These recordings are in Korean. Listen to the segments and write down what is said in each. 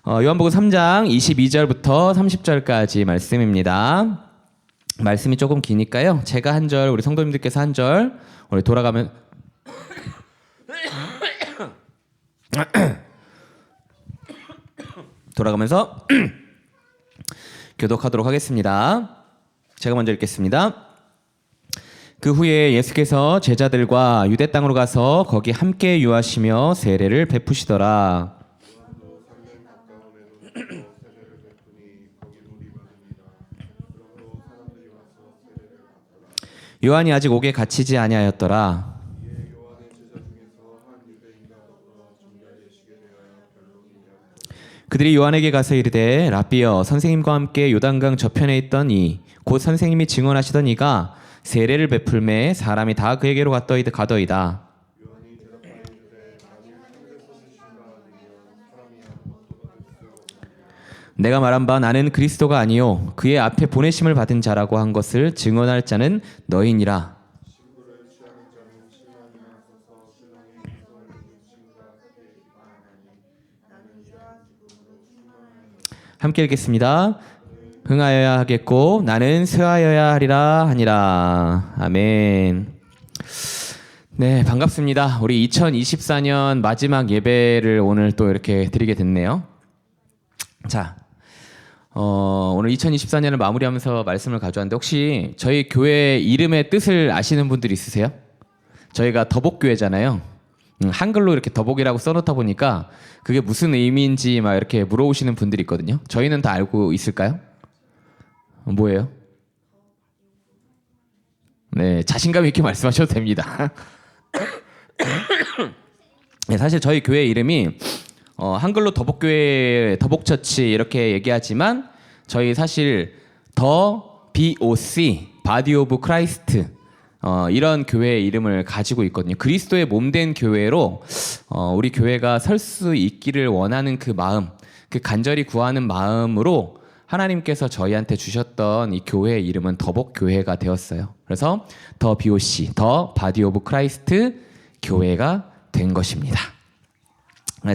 요한복음 3장 22절부터 30절까지 말씀입니다. 말씀이 조금 기니까요. 제가 한 절, 우리 성도님들께서 한 절, 우리 돌아가면서 교독하도록 하겠습니다. 제가 먼저 읽겠습니다. 그 후에 예수께서 제자들과 유대 땅으로 가서 거기 함께 유하시며 세례를 베푸시더라. 요한이 아직 옥에 갇히지 아니하였더라. 그들이 요한에게 가서 이르되 라삐여 선생님과 함께 요단강 저편에 있던 이 곧 선생님이 증언하시던 이가 세례를 베풀매 사람이 다 그에게로 가더이다. 내가 말한 바 나는 그리스도가 아니요 그의 앞에 보내심을 받은 자라고 한 것을 증언할 자는 너희니라. 함께 읽겠습니다. 흥하여야 하겠고 나는 쇠하여야 하리라 하니라. 아멘. 네, 반갑습니다. 우리 2024년 마지막 예배를 오늘 또 이렇게 드리게 됐네요. 자, 오늘 2024년을 마무리하면서 말씀을 가져왔는데 혹시 저희 교회 이름의 뜻을 아시는 분들 있으세요? 저희가 더복교회잖아요. 한글로 이렇게 더복이라고 써놓다 보니까 그게 무슨 의미인지 막 이렇게 물어보시는 분들이 있거든요. 저희는 다 알고 있을까요? 뭐예요? 네, 자신감 있게 말씀하셔도 됩니다. 네, 사실 저희 교회 이름이 한글로 더복교회, 더복처치 이렇게 얘기하지만 저희 사실 더 BOC, 바디 오브 크라이스트 이런 교회의 이름을 가지고 있거든요. 그리스도의 몸된 교회로 우리 교회가 설 수 있기를 원하는 그 마음, 그 간절히 구하는 마음으로 하나님께서 저희한테 주셨던 이 교회의 이름은 더복교회가 되었어요. 그래서 더 BOC, 더 바디 오브 크라이스트 교회가 된 것입니다.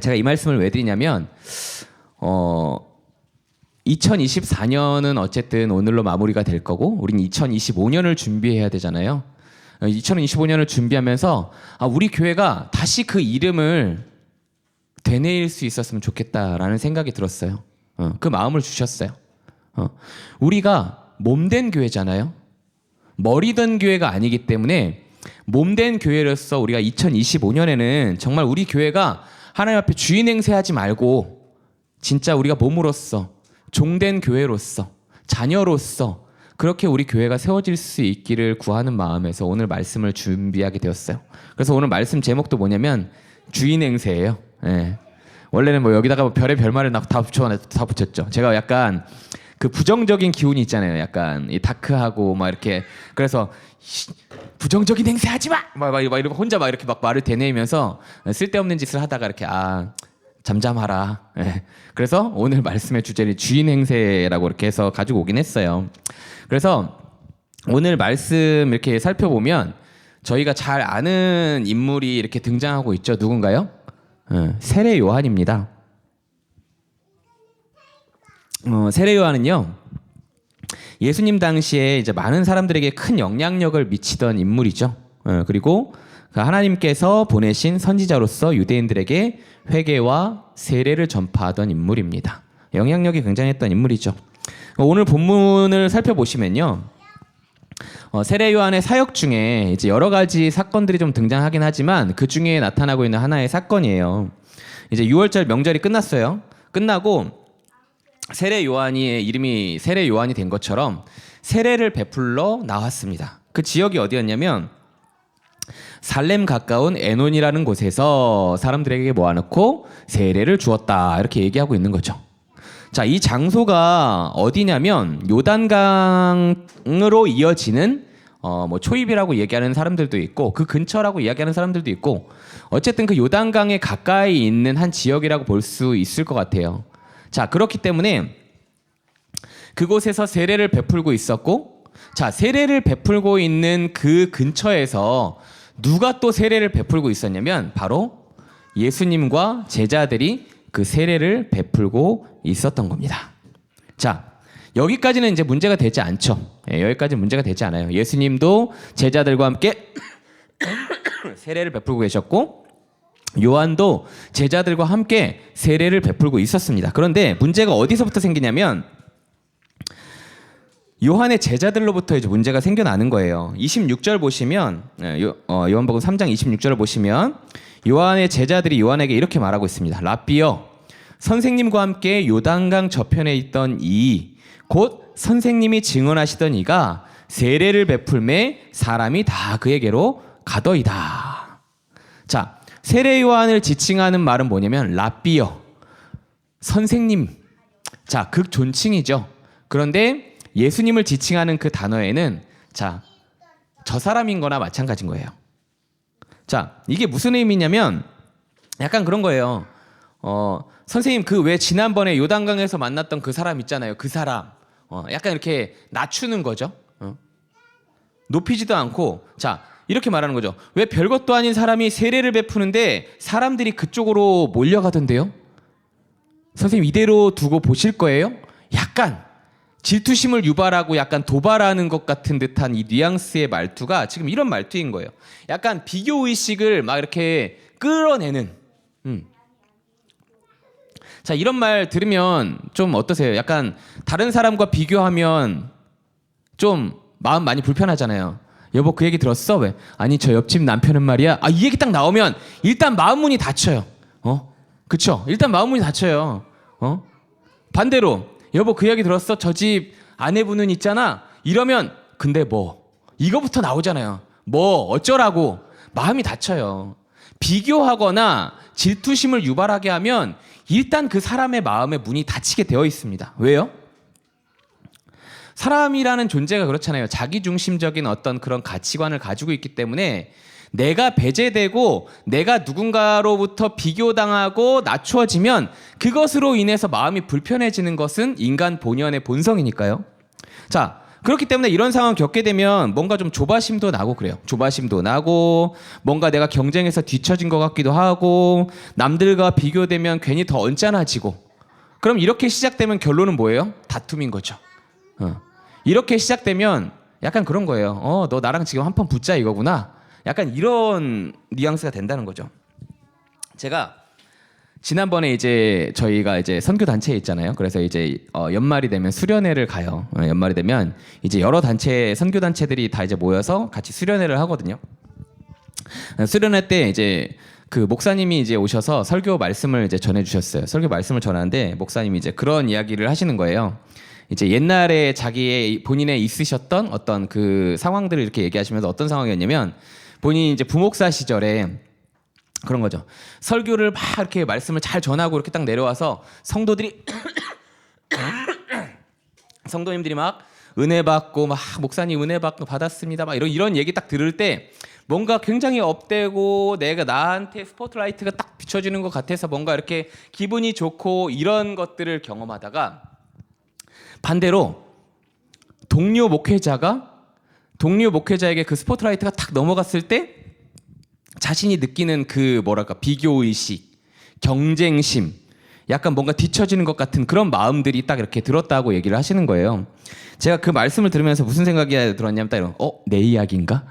제가 이 말씀을 왜 드리냐면 2024년은 어쨌든 오늘로 마무리가 될 거고 우린 2025년을 준비해야 되잖아요. 2025년을 준비하면서 우리 교회가 다시 그 이름을 되뇌일 수 있었으면 좋겠다라는 생각이 들었어요. 그 마음을 주셨어요. 우리가 몸된 교회잖아요. 머리든 교회가 아니기 때문에 몸된 교회로서 우리가 2025년에는 정말 우리 교회가 하나님 앞에 주인 행세하지 말고 진짜 우리가 몸으로서 종된 교회로서 자녀로서 그렇게 우리 교회가 세워질 수 있기를 구하는 마음에서 오늘 말씀을 준비하게 되었어요. 그래서 오늘 말씀 제목도 뭐냐면 주인 행세예요. 예. 원래는 뭐 여기다가 별의 별말을 다 붙였죠. 제가 약간 그 부정적인 기운이 있잖아요. 약간 이 다크하고 막 이렇게 그래서 부정적인 행세하지 마! 막 이러고 혼자 막 이렇게 막 말을 되뇌면서 쓸데없는 짓을 하다가 이렇게 잠잠하라. 예. 그래서 오늘 말씀의 주제를 주인 행세라고 이렇게 해서 가지고 오긴 했어요. 그래서 오늘 말씀 이렇게 살펴보면 저희가 잘 아는 인물이 이렇게 등장하고 있죠. 누군가요? 세례 요한입니다. 세례 요한은요. 예수님 당시에 이제 많은 사람들에게 큰 영향력을 미치던 인물이죠. 그리고 하나님께서 보내신 선지자로서 유대인들에게 회개와 세례를 전파하던 인물입니다. 영향력이 굉장했던 인물이죠. 오늘 본문을 살펴보시면요. 세례 요한의 사역 중에 이제 여러 가지 사건들이 좀 등장하긴 하지만 그 중에 나타나고 있는 하나의 사건이에요. 이제 6월절 명절이 끝났어요. 끝나고 세례 요한의 이름이 세례 요한이 된 것처럼 세례를 베풀러 나왔습니다. 그 지역이 어디였냐면 살렘 가까운 에논이라는 곳에서 사람들에게 모아놓고 세례를 주었다 이렇게 얘기하고 있는 거죠. 자, 이 장소가 어디냐면 요단강으로 이어지는 뭐 초입이라고 얘기하는 사람들도 있고 그 근처라고 이야기하는 사람들도 있고 어쨌든 그 요단강에 가까이 있는 한 지역이라고 볼 수 있을 것 같아요. 자, 그렇기 때문에 그곳에서 세례를 베풀고 있었고 자, 세례를 베풀고 있는 그 근처에서 누가 또 세례를 베풀고 있었냐면 바로 예수님과 제자들이 그 세례를 베풀고 있었던 겁니다. 자, 여기까지는 이제 문제가 되지 않죠. 여기까지 문제가 되지 않아요. 예수님도 제자들과 함께 세례를 베풀고 계셨고 요한도 제자들과 함께 세례를 베풀고 있었습니다. 그런데 문제가 어디서부터 생기냐면 요한의 제자들로부터 이제 문제가 생겨나는 거예요. 26절 보시면 요한복음 3장 26절을 보시면 요한의 제자들이 요한에게 이렇게 말하고 있습니다. 랍비여, 선생님과 함께 요단강 저편에 있던 이 곧 선생님이 증언하시던 이가 세례를 베풀매 사람이 다 그에게로 가더이다. 자, 세례 요한을 지칭하는 말은 뭐냐면 랍비여, 선생님. 자, 극존칭이죠. 그런데 예수님을 지칭하는 그 단어에는 자, 저 사람인 거나 마찬가지인 거예요. 자, 이게 무슨 의미냐면 약간 그런 거예요. 선생님 그 왜 지난번에 요단강에서 만났던 그 사람 있잖아요. 그 사람. 약간 이렇게 낮추는 거죠. 높이지도 않고 자, 이렇게 말하는 거죠. 왜 별것도 아닌 사람이 세례를 베푸는데 사람들이 그쪽으로 몰려가던데요? 선생님 이대로 두고 보실 거예요? 약간 질투심을 유발하고 약간 도발하는 것 같은 듯한 이 뉘앙스의 말투가 지금 이런 말투인 거예요. 약간 비교의식을 막 이렇게 끌어내는. 자, 이런 말 들으면 좀 어떠세요? 약간 다른 사람과 비교하면 좀 마음 많이 불편하잖아요. 여보 그 얘기 들었어? 왜? 아니 저 옆집 남편은 말이야. 아, 이 얘기 딱 나오면 일단 마음 문이 닫혀요. 그쵸? 일단 마음 문이 닫혀요. 반대로 여보 그 얘기 들었어? 저 집 아내분은 있잖아. 이러면 근데 뭐 이거부터 나오잖아요. 뭐 어쩌라고 마음이 닫혀요. 비교하거나 질투심을 유발하게 하면 일단 그 사람의 마음의 문이 닫히게 되어 있습니다. 왜요? 사람이라는 존재가 그렇잖아요. 자기중심적인 어떤 그런 가치관을 가지고 있기 때문에 내가 배제되고 내가 누군가로부터 비교당하고 낮추어지면 그것으로 인해서 마음이 불편해지는 것은 인간 본연의 본성이니까요. 자, 그렇기 때문에 이런 상황 겪게 되면 뭔가 좀 조바심도 나고 그래요. 조바심도 나고 뭔가 내가 경쟁에서 뒤처진 것 같기도 하고 남들과 비교되면 괜히 더 언짢아지고 그럼 이렇게 시작되면 결론은 뭐예요? 다툼인 거죠. 이렇게 시작되면 약간 그런 거예요. 너 나랑 지금 한 판 붙자 이거구나. 약간 이런 뉘앙스가 된다는 거죠. 제가 지난번에 이제 저희가 이제 선교 단체에 있잖아요. 그래서 이제 연말이 되면 수련회를 가요. 연말이 되면 이제 여러 단체 선교 단체들이 다 이제 모여서 같이 수련회를 하거든요. 수련회 때 이제 그 목사님이 이제 오셔서 설교 말씀을 이제 전해 주셨어요. 설교 말씀을 전하는데 목사님이 이제 그런 이야기를 하시는 거예요. 이제 옛날에 자기의 본인의 있으셨던 어떤 그 상황들을 이렇게 얘기하시면서 어떤 상황이었냐면 본인이 이제 부목사 시절에 그런 거죠. 설교를 막 이렇게 말씀을 잘 전하고 이렇게 딱 내려와서 성도들이 성도님들이 막 은혜 받고 막 목사님 은혜 받고 받았습니다. 막 이런 얘기 딱 들을 때 뭔가 굉장히 업되고 내가 나한테 스포트라이트가 딱 비춰지는 것 같아서 뭔가 이렇게 기분이 좋고 이런 것들을 경험하다가 반대로 동료 목회자에게 그 스포트라이트가 탁 넘어갔을 때 자신이 느끼는 그 뭐랄까 비교의식, 경쟁심, 약간 뭔가 뒤처지는 것 같은 그런 마음들이 딱 이렇게 들었다고 얘기를 하시는 거예요. 제가 그 말씀을 들으면서 무슨 생각이 들었냐면 딱 이런 내 이야기인가?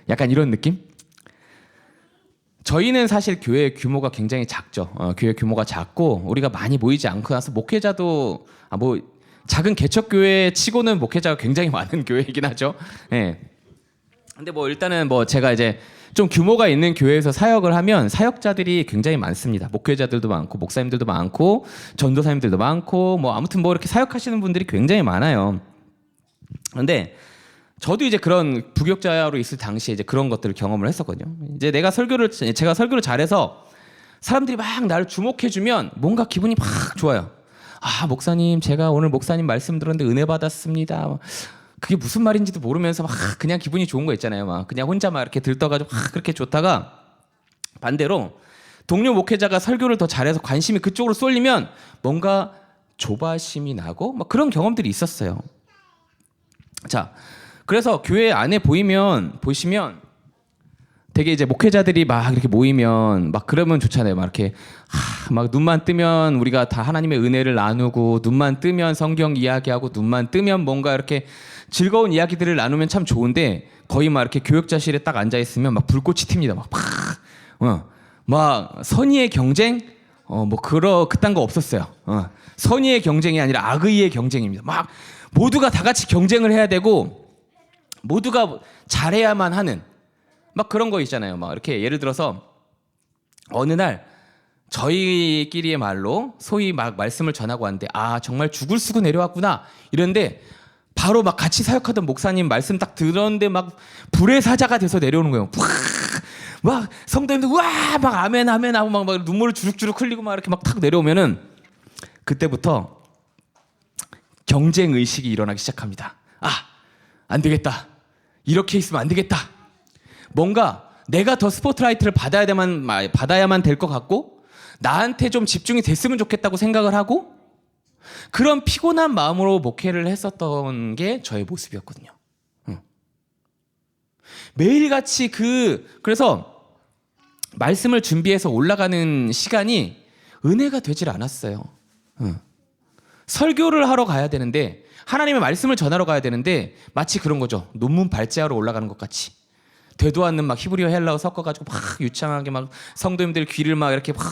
약간 이런 느낌? 저희는 사실 교회 규모가 굉장히 작죠. 교회 규모가 작고 우리가 많이 모이지 않고 나서 목회자도 작은 개척교회 치고는 목회자가 굉장히 많은 교회이긴 하죠. 예. 근데 일단은 제가 이제 좀 규모가 있는 교회에서 사역을 하면 사역자들이 굉장히 많습니다. 목회자들도 많고 목사님들도 많고 전도사님들도 많고 아무튼 이렇게 사역하시는 분들이 굉장히 많아요. 그런데 저도 이제 그런 부교육자로 있을 당시에 이제 그런 것들을 경험을 했었거든요. 이제 제가 설교를 잘해서 사람들이 막 나를 주목해주면 뭔가 기분이 막 좋아요. 아, 목사님, 제가 오늘 목사님 말씀 들었는데 은혜 받았습니다. 그게 무슨 말인지도 모르면서 막 그냥 기분이 좋은 거 있잖아요. 막 그냥 혼자 막 이렇게 들떠가지고 막 그렇게 좋다가 반대로 동료 목회자가 설교를 더 잘해서 관심이 그쪽으로 쏠리면 뭔가 조바심이 나고 막 그런 경험들이 있었어요. 자, 그래서 교회 안에 보시면 되게 이제 목회자들이 막 이렇게 모이면 막 그러면 좋잖아요. 막 이렇게 막 눈만 뜨면 우리가 다 하나님의 은혜를 나누고 눈만 뜨면 성경 이야기하고 눈만 뜨면 뭔가 이렇게 즐거운 이야기들을 나누면 참 좋은데 거의 막 이렇게 교역자실에 딱 앉아 있으면 막 불꽃이 튑니다. 막 선의의 경쟁 뭐 그딴 거 없었어요. 선의의 경쟁이 아니라 악의의 경쟁입니다. 막 모두가 다 같이 경쟁을 해야 되고 모두가 잘해야만 하는 막 그런 거 있잖아요. 막 이렇게 예를 들어서 어느 날 저희끼리의 말로 소위 막 말씀을 전하고 왔는데 정말 죽을 쓰고 내려왔구나 이런데 바로 막 같이 사역하던 목사님 말씀 딱 들었는데 막 불의 사자가 돼서 내려오는 거예요. 막 성도님들 와 막 아멘 아멘 하고 막 눈물을 주룩주룩 흘리고 막 이렇게 막 탁 내려오면은 그때부터 경쟁 의식이 일어나기 시작합니다. 안 되겠다. 이렇게 있으면 안 되겠다. 뭔가 내가 더 스포트라이트를 받아야만 될 것 같고 나한테 좀 집중이 됐으면 좋겠다고 생각을 하고 그런 피곤한 마음으로 목회를 했었던 게 저의 모습이었거든요. 매일같이 그래서 말씀을 준비해서 올라가는 시간이 은혜가 되질 않았어요. 설교를 하러 가야 되는데 하나님의 말씀을 전하러 가야 되는데 마치 그런 거죠. 논문 발제하러 올라가는 것 같이. 되도 않는 막 히브리어 헬라어 섞어가지고 막 유창하게 막 성도님들 귀를 막 이렇게 막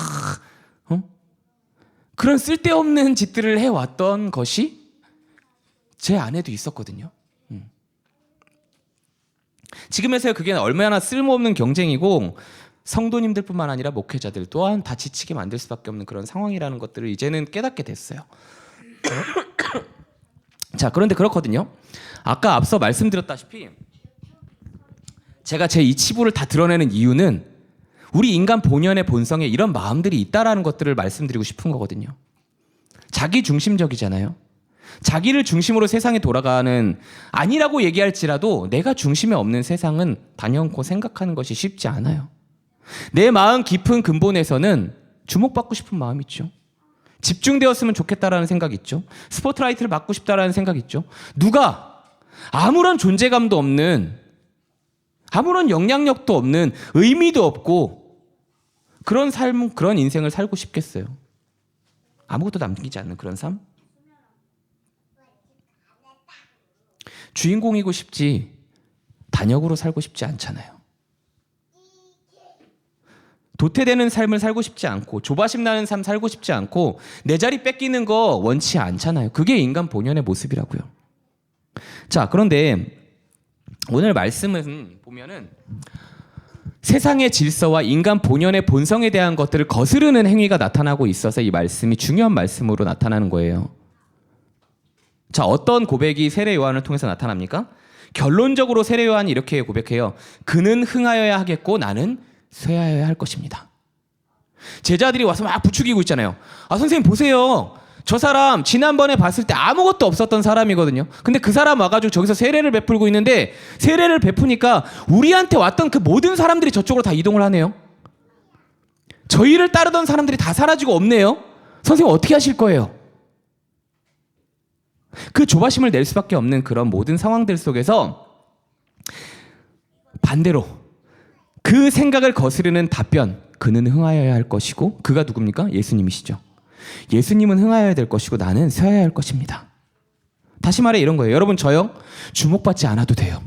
그런 쓸데없는 짓들을 해왔던 것이 제 안에도 있었거든요. 지금에서야 그게 얼마나 쓸모없는 경쟁이고 성도님들뿐만 아니라 목회자들 또한 다 지치게 만들 수밖에 없는 그런 상황이라는 것들을 이제는 깨닫게 됐어요. 자, 그런데 그렇거든요. 아까 앞서 말씀드렸다시피 제가 제 이 치부를 다 드러내는 이유는 우리 인간 본연의 본성에 이런 마음들이 있다라는 것들을 말씀드리고 싶은 거거든요. 자기 중심적이잖아요. 자기를 중심으로 세상이 돌아가는 아니라고 얘기할지라도 내가 중심에 없는 세상은 단연코 생각하는 것이 쉽지 않아요. 내 마음 깊은 근본에서는 주목받고 싶은 마음이 있죠. 집중되었으면 좋겠다라는 생각이 있죠. 스포트라이트를 받고 싶다라는 생각이 있죠. 누가 아무런 존재감도 없는 아무런 영향력도 없는 의미도 없고 그런 삶, 그런 인생을 살고 싶겠어요? 아무것도 남기지 않는 그런 삶? 주인공이고 싶지 단역으로 살고 싶지 않잖아요. 도태되는 삶을 살고 싶지 않고 조바심 나는 삶 살고 싶지 않고 내 자리 뺏기는 거 원치 않잖아요. 그게 인간 본연의 모습이라고요. 자, 그런데 오늘 말씀은 보면은 세상의 질서와 인간 본연의 본성에 대한 것들을 거스르는 행위가 나타나고 있어서 이 말씀이 중요한 말씀으로 나타나는 거예요. 자, 어떤 고백이 세례 요한을 통해서 나타납니까? 결론적으로 세례 요한이 이렇게 고백해요. 그는 흥하여야 하겠고 나는 쇠하여야 할 것입니다. 제자들이 와서 막 부추기고 있잖아요. 선생님 보세요. 저 사람 지난번에 봤을 때 아무것도 없었던 사람이거든요. 근데 그 사람 와가지고 저기서 세례를 베풀고 있는데 세례를 베푸니까 우리한테 왔던 그 모든 사람들이 저쪽으로 다 이동을 하네요. 저희를 따르던 사람들이 다 사라지고 없네요. 선생님 어떻게 하실 거예요? 그 조바심을 낼 수밖에 없는 그런 모든 상황들 속에서 반대로 그 생각을 거스르는 답변, 그는 흥하여야 할 것이고 그가 누굽니까? 예수님이시죠. 예수님은 흥하여야 될 것이고 나는 쇠하여야 할 것입니다. 다시 말해 이런 거예요. 여러분 저요? 주목받지 않아도 돼요.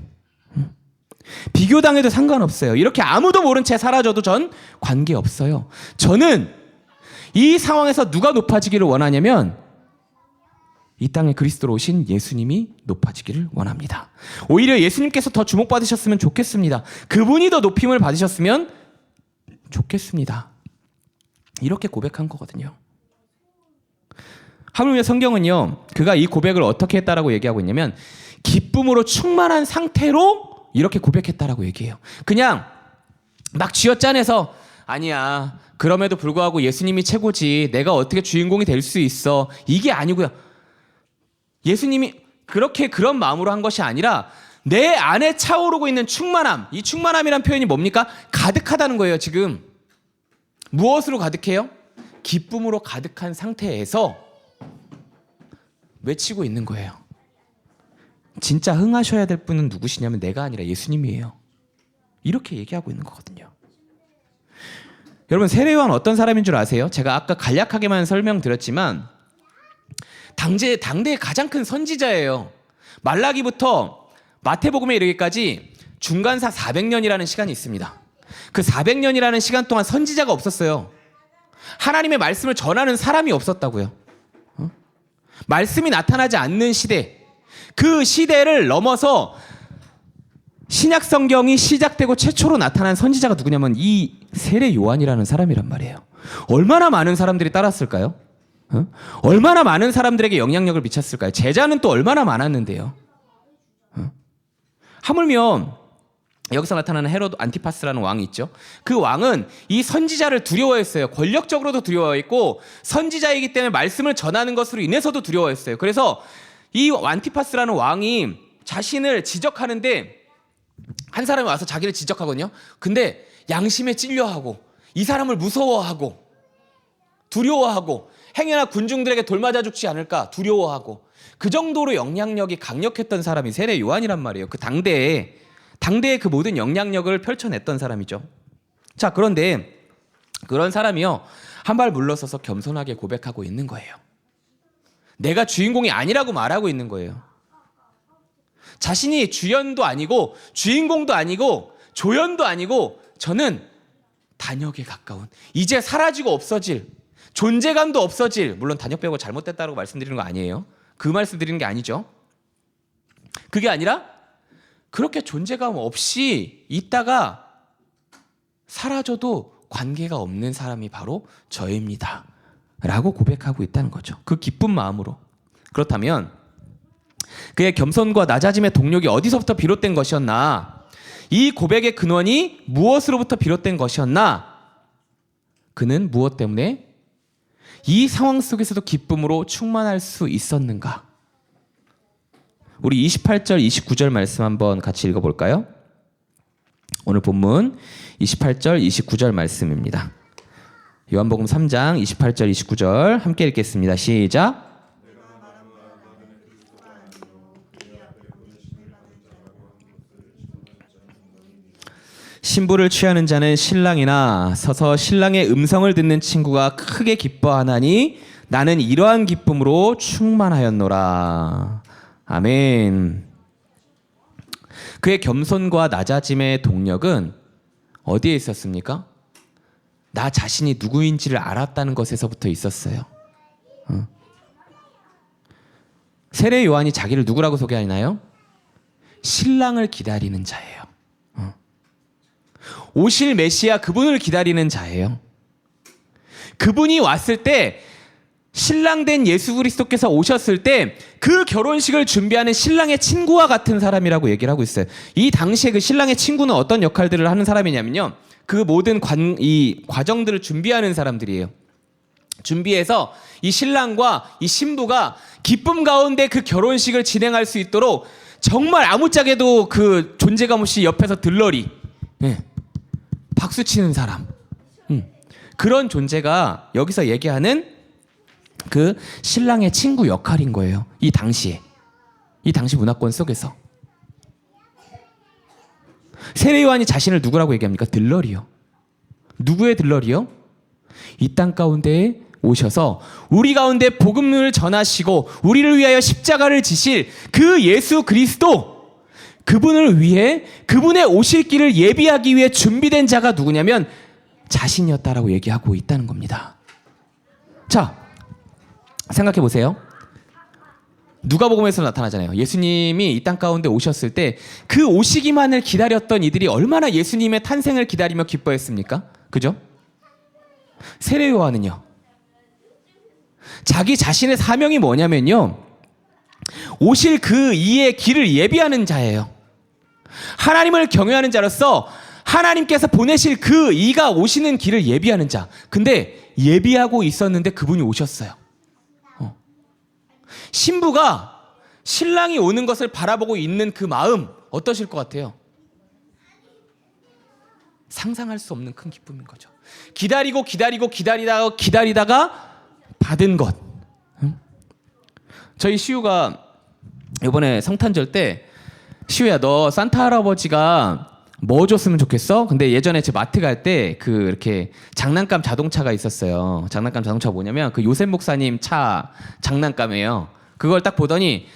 비교당해도 상관없어요. 이렇게 아무도 모른 채 사라져도 전 관계없어요. 저는 이 상황에서 누가 높아지기를 원하냐면 이 땅에 그리스도로 오신 예수님이 높아지기를 원합니다. 오히려 예수님께서 더 주목받으셨으면 좋겠습니다. 그분이 더 높임을 받으셨으면 좋겠습니다. 이렇게 고백한 거거든요. 하물며 성경은요, 그가 이 고백을 어떻게 했다라고 얘기하고 있냐면 기쁨으로 충만한 상태로 이렇게 고백했다라고 얘기해요. 그냥 막 쥐어짜내서 아니야, 그럼에도 불구하고 예수님이 최고지, 내가 어떻게 주인공이 될 수 있어, 이게 아니고요. 예수님이 그렇게 그런 마음으로 한 것이 아니라 내 안에 차오르고 있는 충만함, 이 충만함이란 표현이 뭡니까? 가득하다는 거예요. 지금 무엇으로 가득해요? 기쁨으로 가득한 상태에서 외치고 있는 거예요. 진짜 흥하셔야 될 분은 누구시냐면 내가 아니라 예수님이에요. 이렇게 얘기하고 있는 거거든요. 여러분 세례요한 어떤 사람인 줄 아세요? 제가 아까 간략하게만 설명드렸지만 당대의 가장 큰 선지자예요. 말라기부터 마태복음에 이르기까지 중간사 400년이라는 시간이 있습니다. 그 400년이라는 시간 동안 선지자가 없었어요. 하나님의 말씀을 전하는 사람이 없었다고요. 말씀이 나타나지 않는 시대, 그 시대를 넘어서 신약 성경이 시작되고 최초로 나타난 선지자가 누구냐면 이 세례 요한이라는 사람이란 말이에요. 얼마나 많은 사람들이 따랐을까요? 얼마나 많은 사람들에게 영향력을 미쳤을까요? 제자는 또 얼마나 많았는데요. 하물며 여기서 나타나는 헤로드 안티파스라는 왕이 있죠. 그 왕은 이 선지자를 두려워했어요. 권력적으로도 두려워했고 선지자이기 때문에 말씀을 전하는 것으로 인해서도 두려워했어요. 그래서 이 안티파스라는 왕이 자신을 지적하는데 한 사람이 와서 자기를 지적하거든요. 근데 양심에 찔려하고 이 사람을 무서워하고 두려워하고 행여나 군중들에게 돌맞아 죽지 않을까 두려워하고 그 정도로 영향력이 강력했던 사람이 세례 요한이란 말이에요. 그 당대에 그 모든 영향력을 펼쳐냈던 사람이죠. 자, 그런데 그런 사람이요 한 발 물러서서 겸손하게 고백하고 있는 거예요. 내가 주인공이 아니라고 말하고 있는 거예요. 자신이 주연도 아니고 주인공도 아니고 조연도 아니고 저는 단역에 가까운 이제 사라지고 없어질 존재감도 없어질 물론 단역 배우가 잘못됐다고 말씀드리는 거 아니에요. 그 말씀 드리는 게 아니죠. 그게 아니라 그렇게 존재감 없이 있다가 사라져도 관계가 없는 사람이 바로 저입니다 라고 고백하고 있다는 거죠. 그 기쁜 마음으로. 그렇다면 그의 겸손과 낮아짐의 동력이 어디서부터 비롯된 것이었나? 이 고백의 근원이 무엇으로부터 비롯된 것이었나? 그는 무엇 때문에 이 상황 속에서도 기쁨으로 충만할 수 있었는가? 우리 28절, 29절 말씀 한번 같이 읽어볼까요? 오늘 본문 28절, 29절 말씀입니다. 요한복음 3장 28절, 29절 함께 읽겠습니다. 시작. 신부를 취하는 자는 신랑이나 서서 신랑의 음성을 듣는 친구가 크게 기뻐하나니 나는 이러한 기쁨으로 충만하였노라. 아멘. 그의 겸손과 낮아짐의 동력은 어디에 있었습니까? 나 자신이 누구인지를 알았다는 것에서부터 있었어요. 세례 요한이 자기를 누구라고 소개하나요? 신랑을 기다리는 자예요. 오실 메시아 그분을 기다리는 자예요. 그분이 왔을 때 신랑된 예수 그리스도께서 오셨을 때 그 결혼식을 준비하는 신랑의 친구와 같은 사람이라고 얘기를 하고 있어요. 이 당시에 그 신랑의 친구는 어떤 역할들을 하는 사람이냐면요. 그 모든 이 과정들을 준비하는 사람들이에요. 준비해서 이 신랑과 이 신부가 기쁨 가운데 그 결혼식을 진행할 수 있도록 정말 아무짝에도 그 존재감 없이 옆에서 들러리 박수 치는 사람 그런 존재가 여기서 얘기하는 그 신랑의 친구 역할인 거예요. 이 당시 문화권 속에서 세례 요한이 자신을 누구라고 얘기합니까? 들러리요. 누구의 들러리요? 이 땅 가운데에 오셔서 우리 가운데 복음을 전하시고 우리를 위하여 십자가를 지실 그 예수 그리스도 그분을 위해 그분의 오실 길을 예비하기 위해 준비된 자가 누구냐면 자신이었다라고 얘기하고 있다는 겁니다. 자, 생각해 보세요. 누가복음에서 나타나잖아요. 예수님이 이 땅 가운데 오셨을 때 그 오시기만을 기다렸던 이들이 얼마나 예수님의 탄생을 기다리며 기뻐했습니까? 그죠? 세례 요한은요. 자기 자신의 사명이 뭐냐면요. 오실 그 이의 길을 예비하는 자예요. 하나님을 경외하는 자로서 하나님께서 보내실 그 이가 오시는 길을 예비하는 자. 근데 예비하고 있었는데 그분이 오셨어요. 신부가 신랑이 오는 것을 바라보고 있는 그 마음 어떠실 것 같아요? 상상할 수 없는 큰 기쁨인 거죠. 기다리다가 받은 것. 저희 시우가 이번에 성탄절 때 시우야 너 산타 할아버지가 뭐 줬으면 좋겠어? 근데 예전에 제 마트 갈 때 그 이렇게 장난감 자동차가 있었어요. 장난감 자동차가 뭐냐면 그 요셉 목사님 차 장난감이에요. 그걸 딱 보더니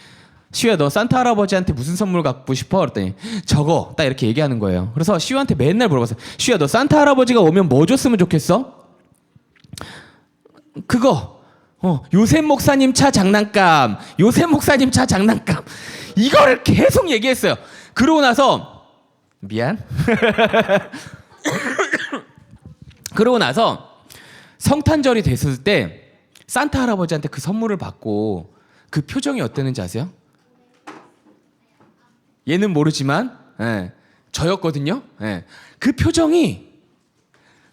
시우야 너 산타 할아버지한테 무슨 선물 갖고 싶어? 그랬더니 저거 딱 이렇게 얘기하는 거예요. 그래서 시우한테 맨날 물어봤어요. 시우야 너 산타 할아버지가 오면 뭐 줬으면 좋겠어? 그거 요셉 목사님 차 장난감, 요셉 목사님 차 장난감 이걸 계속 얘기했어요. 그러고 나서 미안. 그러고 나서 성탄절이 됐을 때 산타 할아버지한테 그 선물을 받고 그 표정이 어땠는지 아세요? 얘는 모르지만 저였거든요. 그 표정이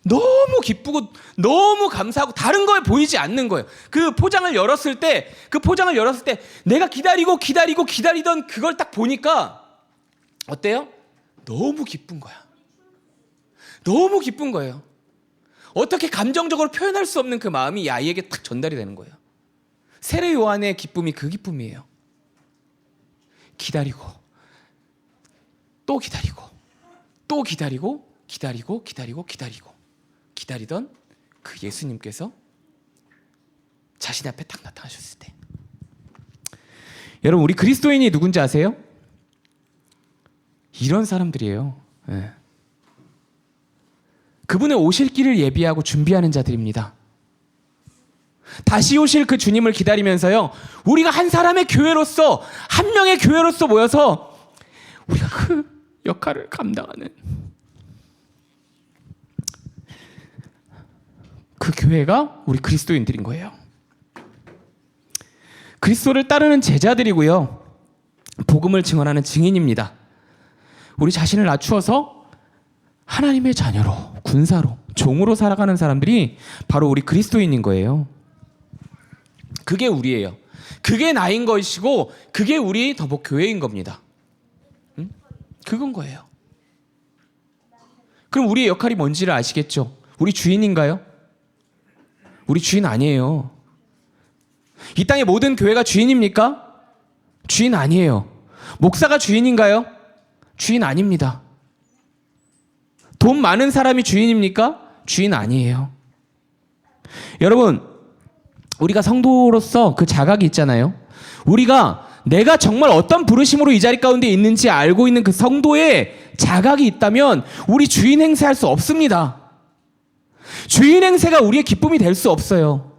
너무 기쁘고 너무 감사하고 다른 거에 보이지 않는 거예요. 그 포장을 열었을 때 내가 기다리던 그걸 딱 보니까 어때요? 너무 기쁜 거야. 너무 기쁜 거예요. 어떻게 감정적으로 표현할 수 없는 그 마음이 이 아이에게 딱 전달이 되는 거예요. 세례 요한의 기쁨이 그 기쁨이에요. 기다리고 또 기다리고 또 기다리고 기다리던 그 예수님께서 자신 앞에 딱 나타나셨을 때 여러분 우리 그리스도인이 누군지 아세요? 이런 사람들이에요. 그분의 오실 길을 예비하고 준비하는 자들입니다. 다시 오실 그 주님을 기다리면서요, 우리가 한 사람의 교회로서, 한 명의 교회로서 모여서 우리가 그 역할을 감당하는 그 교회가 우리 그리스도인들인 거예요. 그리스도를 따르는 제자들이고요, 복음을 증언하는 증인입니다. 우리 자신을 낮추어서 하나님의 자녀로, 군사로, 종으로 살아가는 사람들이 바로 우리 그리스도인인 거예요. 그게 우리예요. 그게 나인 것이고 그게 우리 더복교회인 겁니다. 응? 그건 거예요. 그럼 우리의 역할이 뭔지를 아시겠죠? 우리 주인인가요? 우리 주인 아니에요. 이 땅의 모든 교회가 주인입니까? 주인 아니에요. 목사가 주인인가요? 주인 아닙니다. 돈 많은 사람이 주인입니까? 주인 아니에요. 여러분, 우리가 성도로서 그 자각이 있잖아요. 우리가 내가 정말 어떤 부르심으로 이 자리 가운데 있는지 알고 있는 그 성도의 자각이 있다면 우리 주인 행세할 수 없습니다. 주인 행세가 우리의 기쁨이 될 수 없어요.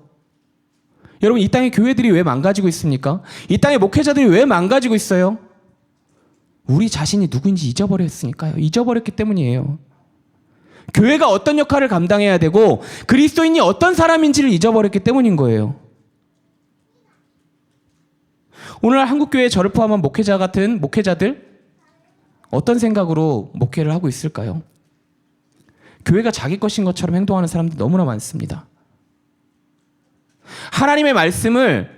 여러분, 이 땅의 교회들이 왜 망가지고 있습니까? 이 땅의 목회자들이 왜 망가지고 있어요? 우리 자신이 누구인지 잊어버렸으니까요. 잊어버렸기 때문이에요. 교회가 어떤 역할을 감당해야 되고 그리스도인이 어떤 사람인지를 잊어버렸기 때문인 거예요. 오늘 한국교회 저를 포함한 목회자 같은 목회자들 어떤 생각으로 목회를 하고 있을까요? 교회가 자기 것인 것처럼 행동하는 사람들이 너무나 많습니다. 하나님의 말씀을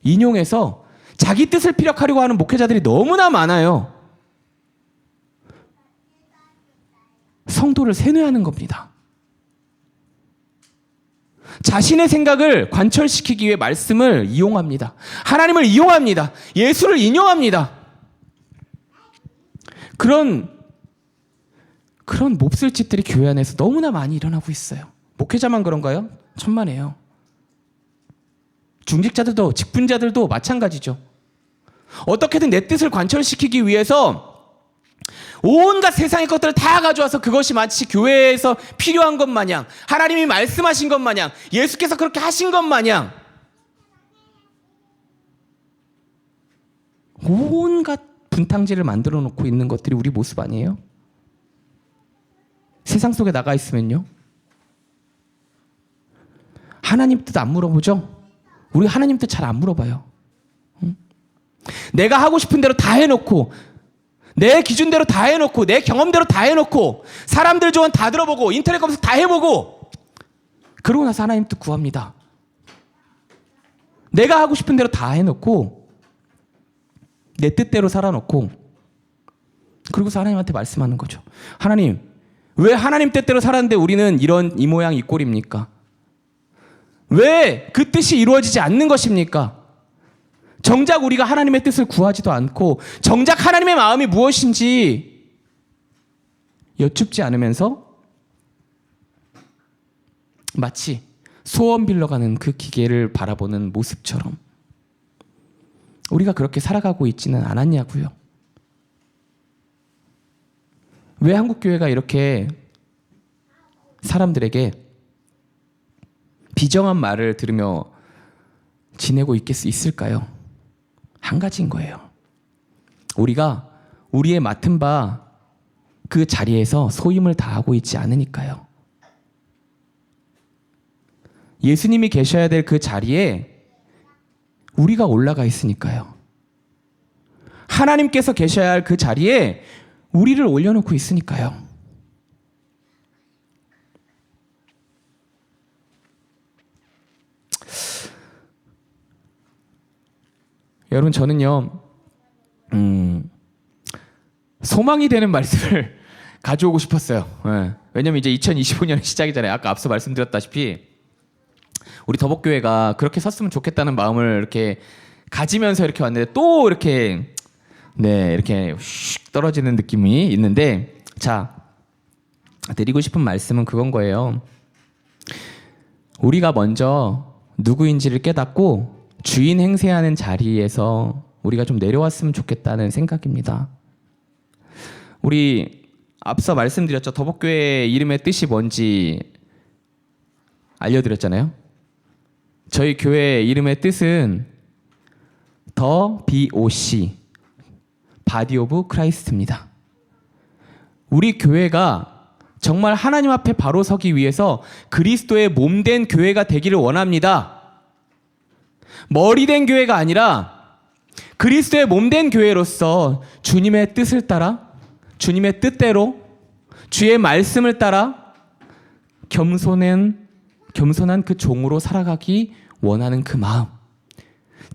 인용해서 자기 뜻을 피력하려고 하는 목회자들이 너무나 많아요. 성도를 세뇌하는 겁니다. 자신의 생각을 관철시키기 위해 말씀을 이용합니다. 하나님을 이용합니다. 예수를 인용합니다. 그런 몹쓸 짓들이 교회 안에서 너무나 많이 일어나고 있어요. 목회자만 그런가요? 천만에요. 중직자들도 직분자들도 마찬가지죠. 어떻게든 내 뜻을 관철시키기 위해서 온갖 세상의 것들을 다 가져와서 그것이 마치 교회에서 필요한 것 마냥, 하나님이 말씀하신 것 마냥, 예수께서 그렇게 하신 것 마냥 온갖 분탕질을 만들어 놓고 있는 것들이 우리 모습 아니에요? 세상 속에 나가 있으면요, 하나님 뜻 안 물어보죠? 우리 하나님 뜻 잘 안 물어봐요. 내가 하고 싶은 대로 다 해놓고, 내 기준대로 다 해놓고, 내 경험대로 다 해놓고, 사람들 조언 다 들어보고, 인터넷 검색 다 해보고, 그러고 나서 하나님 뜻 구합니다. 내가 하고 싶은 대로 다 해놓고, 내 뜻대로 살아놓고, 그러고서 하나님한테 말씀하는 거죠. 하나님, 왜 하나님 뜻대로 살았는데 우리는 이 모양 이 꼴입니까? 왜 그 뜻이 이루어지지 않는 것입니까? 정작 우리가 하나님의 뜻을 구하지도 않고, 정작 하나님의 마음이 무엇인지 여쭙지 않으면서 마치 소원 빌러가는 그 기계를 바라보는 모습처럼 우리가 그렇게 살아가고 있지는 않았냐고요. 왜 한국교회가 이렇게 사람들에게 비정한 말을 들으며 지내고 있을까요? 한 가지인 거예요. 우리가 우리의 맡은 바 그 자리에서 소임을 다하고 있지 않으니까요. 예수님이 계셔야 될 그 자리에 우리가 올라가 있으니까요. 하나님께서 계셔야 할 그 자리에 우리를 올려놓고 있으니까요. 여러분, 저는요, 소망이 되는 말씀을 가져오고 싶었어요. 네. 왜냐면 이제 2025년 시작이잖아요. 아까 앞서 말씀드렸다시피 우리 더복교회가 그렇게 섰으면 좋겠다는 마음을 이렇게 가지면서 이렇게 왔는데 또 이렇게 이렇게 슉 떨어지는 느낌이 있는데, 자, 드리고 싶은 말씀은 그건 거예요. 우리가 먼저 누구인지를 깨닫고 주인 행세하는 자리에서 우리가 좀 내려왔으면 좋겠다는 생각입니다. 우리 앞서 말씀드렸죠. 더복교회 이름의 뜻이 뭔지 알려드렸잖아요. 저희 교회 이름의 뜻은 더 BOC, 바디 오브 크라이스트입니다. 우리 교회가 정말 하나님 앞에 바로 서기 위해서 그리스도의 몸된 교회가 되기를 원합니다. 머리된 교회가 아니라 그리스도의 몸된 교회로서 주님의 뜻을 따라, 주님의 뜻대로, 주의 말씀을 따라 겸손한 그 종으로 살아가기 원하는 그 마음,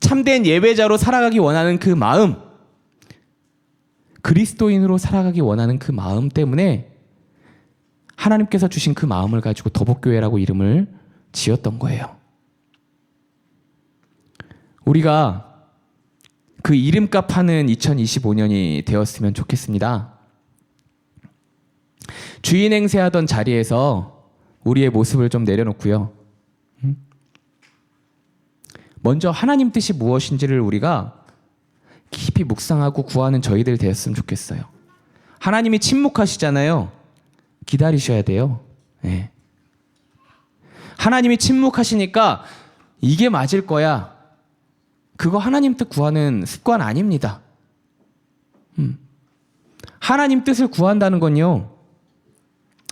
참된 예배자로 살아가기 원하는 그 마음, 그리스도인으로 살아가기 원하는 그 마음 때문에 하나님께서 주신 그 마음을 가지고 더복교회라고 이름을 지었던 거예요. 우리가 그 이름값 하는 2025년이 되었으면 좋겠습니다. 주인 행세하던 자리에서 우리의 모습을 좀 내려놓고요. 먼저 하나님 뜻이 무엇인지를 우리가 깊이 묵상하고 구하는 저희들 되었으면 좋겠어요. 하나님이 침묵하시잖아요. 기다리셔야 돼요. 네. 하나님이 침묵하시니까 이게 맞을 거야. 그거 하나님 뜻 구하는 습관 아닙니다. 하나님 뜻을 구한다는 건요,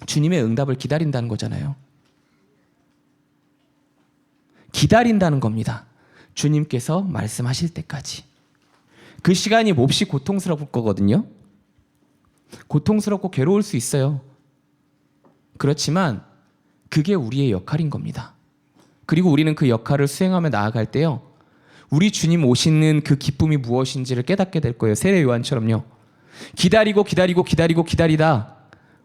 주님의 응답을 기다린다는 거잖아요. 기다린다는 겁니다. 주님께서 말씀하실 때까지. 그 시간이 몹시 고통스러울 거거든요. 고통스럽고 괴로울 수 있어요. 그렇지만 그게 우리의 역할인 겁니다. 그리고 우리는 그 역할을 수행하며 나아갈 때요, 우리 주님 오시는 그 기쁨이 무엇인지를 깨닫게 될 거예요. 세례 요한처럼요. 기다리다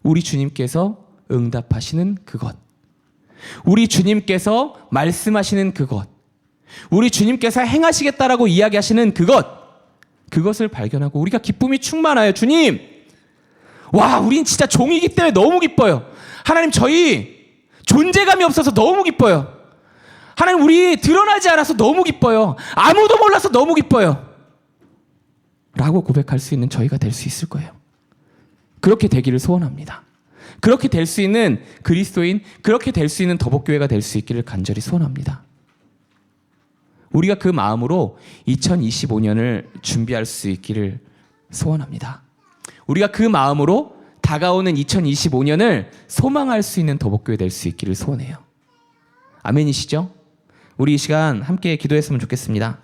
우리 주님께서 응답하시는 그것, 우리 주님께서 말씀하시는 그것, 우리 주님께서 행하시겠다라고 이야기하시는 그것을 발견하고 우리가 기쁨이 충만하여, 주님, 와, 우린 진짜 종이기 때문에 너무 기뻐요. 하나님, 저희 존재감이 없어서 너무 기뻐요. 하나님, 우리 드러나지 않아서 너무 기뻐요. 아무도 몰라서 너무 기뻐요. 라고 고백할 수 있는 저희가 될 수 있을 거예요. 그렇게 되기를 소원합니다. 그렇게 될 수 있는 그리스도인, 그렇게 될 수 있는 더복교회가 될 수 있기를 간절히 소원합니다. 우리가 그 마음으로 2025년을 준비할 수 있기를 소원합니다. 우리가 그 마음으로 다가오는 2025년을 소망할 수 있는 더복교회 될 수 있기를 소원해요. 아멘이시죠? 우리 이 시간 함께 기도했으면 좋겠습니다.